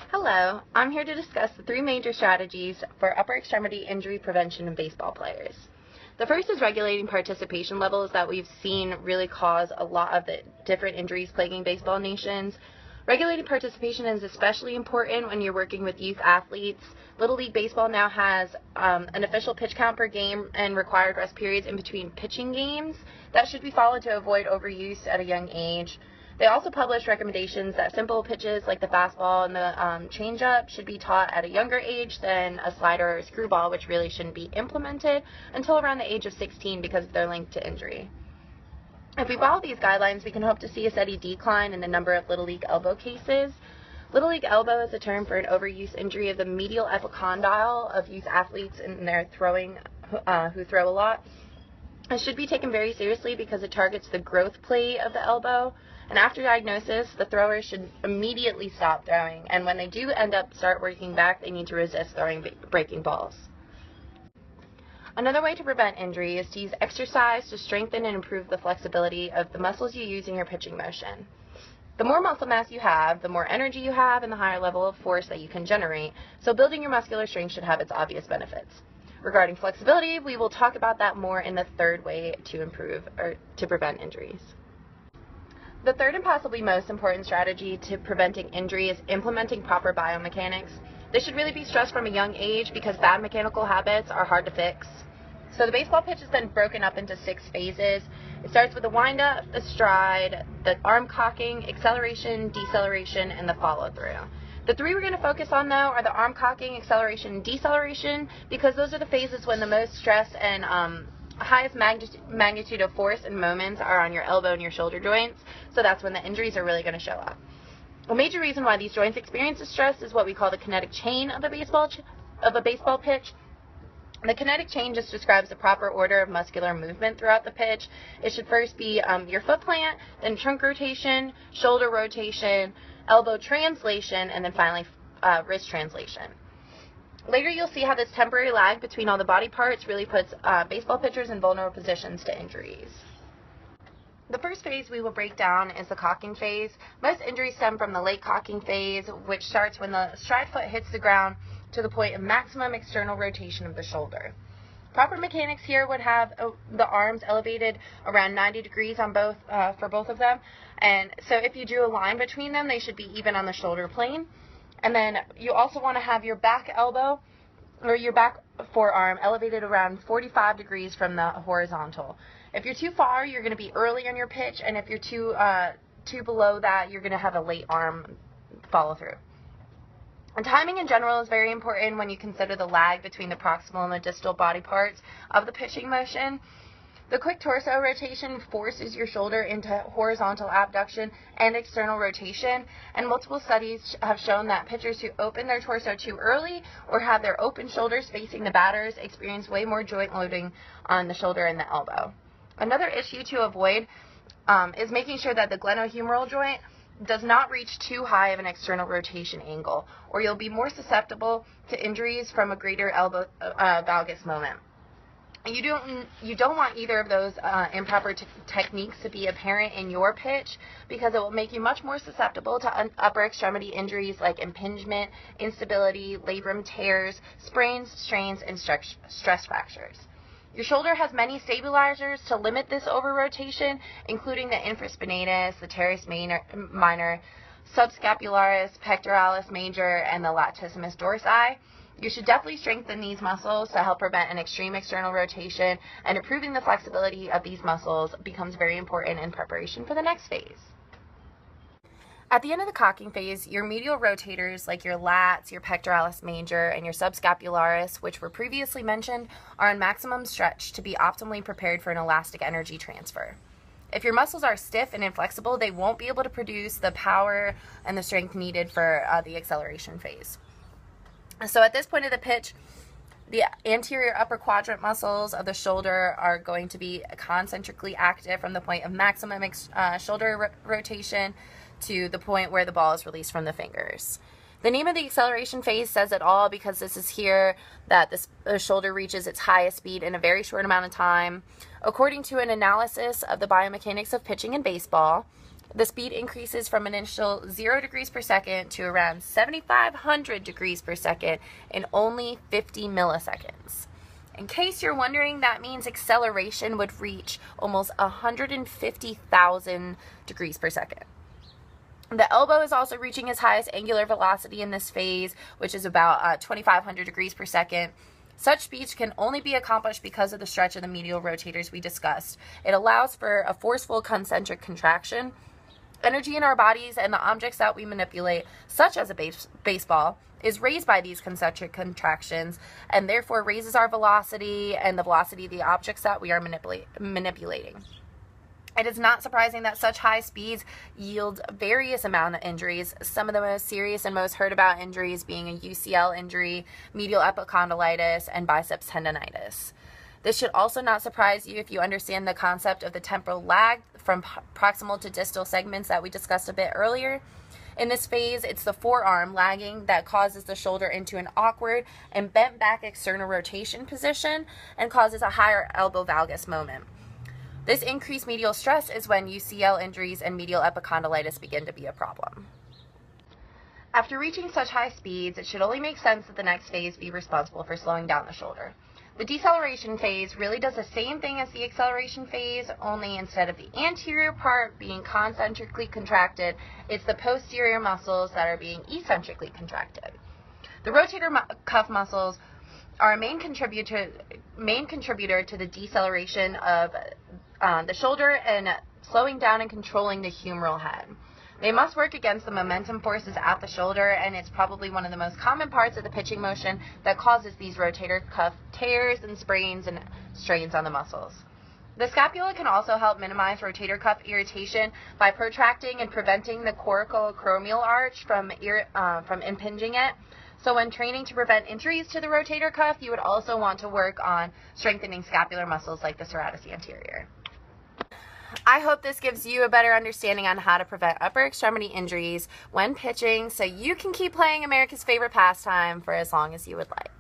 Hello, I'm here to discuss the three major strategies for upper extremity injury prevention in baseball players. The first is regulating participation levels that we've seen really cause a lot of the different injuries plaguing baseball nations. Regulating participation is especially important when you're working with youth athletes. Little League Baseball now has an official pitch count per game and required rest periods in between pitching games that should be followed to avoid overuse at a young age. They also publish recommendations that simple pitches like the fastball and the changeup should be taught at a younger age than a slider or a screwball, which really shouldn't be implemented until around the age of 16 because they're linked to injury. If we follow these guidelines, we can hope to see a steady decline in the number of Little League elbow cases. Little League elbow is a term for an overuse injury of the medial epicondyle of youth athletes in their throwing, who throw a lot. It should be taken very seriously because it targets the growth plate of the elbow. And after diagnosis, the throwers should immediately stop throwing. And when they do start working back, they need to resist throwing breaking balls. Another way to prevent injury is to use exercise to strengthen and improve the flexibility of the muscles you use in your pitching motion. The more muscle mass you have, the more energy you have, and the higher level of force that you can generate. So building your muscular strength should have its obvious benefits. Regarding flexibility, we will talk about that more in the third way to improve or to prevent injuries. The third and possibly most important strategy to preventing injury is implementing proper biomechanics. This should really be stressed from a young age because bad mechanical habits are hard to fix. So the baseball pitch is then broken up into 6 phases. It starts with the windup, the stride, the arm cocking, acceleration, deceleration, and the follow-through. The 3 we're going to focus on, though, are the arm cocking, acceleration, and deceleration because those are the phases when the most stress and highest magnitude of force and moments are on your elbow and your shoulder joints, so that's when the injuries are really going to show up. A major reason why these joints experience stress is what we call the kinetic chain of a baseball pitch. The kinetic chain just describes the proper order of muscular movement throughout the pitch. It should first be your foot plant, then trunk rotation, shoulder rotation, elbow translation, and then finally wrist translation. Later you'll see how this temporary lag between all the body parts really puts baseball pitchers in vulnerable positions to injuries. The first phase we will break down is the cocking phase. Most injuries stem from the late cocking phase, which starts when the stride foot hits the ground to the point of maximum external rotation of the shoulder. Proper mechanics here would have the arms elevated around 90 degrees on for both of them, and so if you drew a line between them, they should be even on the shoulder plane. And then you also want to have your back elbow or your back forearm elevated around 45 degrees from the horizontal. If you're too far, you're going to be early on your pitch, and if you're too below that, you're going to have a late arm follow through. And timing in general is very important when you consider the lag between the proximal and the distal body parts of the pitching motion. The quick torso rotation forces your shoulder into horizontal abduction and external rotation, and multiple studies have shown that pitchers who open their torso too early or have their open shoulders facing the batters experience way more joint loading on the shoulder and the elbow. Another issue to avoid is making sure that the glenohumeral joint does not reach too high of an external rotation angle, or you'll be more susceptible to injuries from a greater elbow valgus moment. You don't want either of those improper techniques to be apparent in your pitch because it will make you much more susceptible to upper extremity injuries like impingement, instability, labrum tears, sprains, strains, and stress fractures. Your shoulder has many stabilizers to limit this over-rotation, including the infraspinatus, the teres minor, subscapularis, pectoralis major, and the latissimus dorsi. You should definitely strengthen these muscles to help prevent an extreme external rotation, and improving the flexibility of these muscles becomes very important in preparation for the next phase. At the end of the cocking phase, your medial rotators like your lats, your pectoralis major, and your subscapularis, which were previously mentioned, are in maximum stretch to be optimally prepared for an elastic energy transfer. If your muscles are stiff and inflexible, they won't be able to produce the power and the strength needed for the acceleration phase. So at this point of the pitch, the anterior upper quadrant muscles of the shoulder are going to be concentrically active from the point of maximum shoulder rotation to the point where the ball is released from the fingers. The name of the acceleration phase says it all because this is here that the shoulder reaches its highest speed in a very short amount of time. According to an analysis of the biomechanics of pitching in baseball, The speed increases from an initial 0 degrees per second to around 7,500 degrees per second in only 50 milliseconds. In case you're wondering, that means acceleration would reach almost 150,000 degrees per second. The elbow is also reaching its highest angular velocity in this phase, which is about 2,500 degrees per second. Such speeds can only be accomplished because of the stretch of the medial rotators we discussed. It allows for a forceful concentric contraction. Energy in our bodies and the objects that we manipulate, such as a baseball, is raised by these concentric contractions and therefore raises our velocity and the velocity of the objects that we are manipulating. It is not surprising that such high speeds yield various amount of injuries, some of the most serious and most heard about injuries being a UCL injury, medial epicondylitis, and biceps tendonitis. This should also not surprise you if you understand the concept of the temporal lag from proximal to distal segments that we discussed a bit earlier. In this phase, it's the forearm lagging that causes the shoulder into an awkward and bent back external rotation position and causes a higher elbow valgus moment. This increased medial stress is when UCL injuries and medial epicondylitis begin to be a problem. After reaching such high speeds, it should only make sense that the next phase be responsible for slowing down the shoulder. The deceleration phase really does the same thing as the acceleration phase, only instead of the anterior part being concentrically contracted, it's the posterior muscles that are being eccentrically contracted. The rotator cuff muscles are a main contributor to the deceleration of the shoulder and slowing down and controlling the humeral head. They must work against the momentum forces at the shoulder, and it's probably one of the most common parts of the pitching motion that causes these rotator cuff tears and sprains and strains on the muscles. The scapula can also help minimize rotator cuff irritation by protracting and preventing the coracoacromial arch from impinging it. So when training to prevent injuries to the rotator cuff, you would also want to work on strengthening scapular muscles like the serratus anterior. I hope this gives you a better understanding on how to prevent upper extremity injuries when pitching so you can keep playing America's favorite pastime for as long as you would like.